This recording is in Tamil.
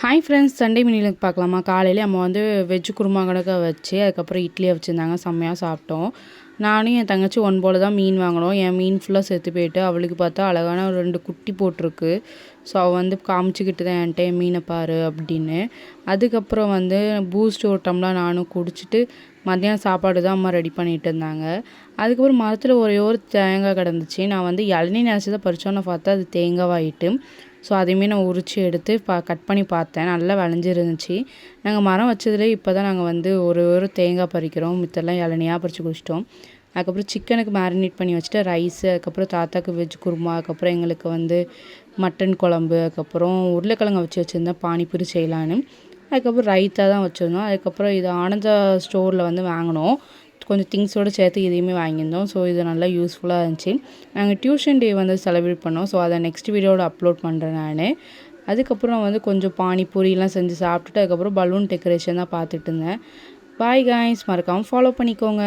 ஹாய் ஃப்ரெண்ட்ஸ், சண்டே மினிலுக்கு பார்க்கலாமா? காலையிலே அம்மா வந்து வெஜ்ஜு குருமா கணக்க வச்சு அதுக்கப்புறம் இட்லியை வச்சுருந்தாங்க. செம்மையாக சாப்பிட்டோம். நானும் என் தங்கச்சி ஒன் போல் தான் மீன் வாங்கினோம். என் மீன் ஃபுல்லாக செத்து போயிட்டு அவளுக்கு பார்த்தா அழகான ஒரு 2 குட்டி போட்டிருக்கு. ஸோ அவள் வந்து காமிச்சிக்கிட்டு தான் என்கிட்ட என் மீனை பாரு அப்படின்னு. அதுக்கப்புறம் வந்து பூஸ்ட் ஒரு டம்ளர் நானும் குடிச்சிட்டு மத்தியானம் சாப்பாடு தான் அம்மா ரெடி பண்ணிகிட்டு இருந்தாங்க. அதுக்கப்புறம் மரத்தில் ஒரே ஒரு தேங்காய் கிடந்துச்சு. நான் வந்து இளநீ நினச்சி தான் பறிச்சோன்னு பார்த்தா அது தேங்காவாயிட்டு. ஸோ அதையுமே நான் உரித்து எடுத்து கட் பண்ணி பார்த்தேன். நல்லா விளைஞ்சிருந்துச்சு. நாங்கள் மரம் வச்சதுலேயே இப்போ தான் நாங்கள் வந்து ஒரு தேங்காய் பறிக்கிறோம். மித்தெல்லாம் இளநியாக பறித்து குடிச்சிட்டோம். அதுக்கப்புறம் சிக்கனுக்கு மேரினேட் பண்ணி வச்சுட்டு ரைஸு, அதுக்கப்புறம் தாத்தாக்கு வெஜ் குருமா, அதுக்கப்புறம் எங்களுக்கு வந்து மட்டன் குழம்பு, அதுக்கப்புறம் உருளைக்கிழங்கு வச்சுருந்தேன் பானிபூரி செய்யலான்னு. அதுக்கப்புறம் ரைத்தா தான் வச்சுருந்தோம். அதுக்கப்புறம் இது ஆனந்தா ஸ்டோரில் வந்து வாங்கினோம். கொஞ்சம் திங்ஸோடு சேர்த்து இதையுமே வாங்கியிருந்தோம். ஸோ இது நல்லா யூஸ்ஃபுல்லாக இருந்துச்சு. நாங்கள் டியூஷன் டே வந்து செலிப்ரேட் பண்ணோம். ஸோ அதை நெக்ஸ்ட் வீடியோவில் அப்லோட் பண்ணுறேன் நான். அதுக்கப்புறம் வந்து கொஞ்சம் பானிபூரிலாம் செஞ்சு சாப்பிட்டுட்டு அதுக்கப்புறம் பலூன் டெக்கரேஷன் தான் பார்த்துட்டு இருந்தேன். பாய் காய்ஸ், மறக்காமல் ஃபாலோ பண்ணிக்கோங்க.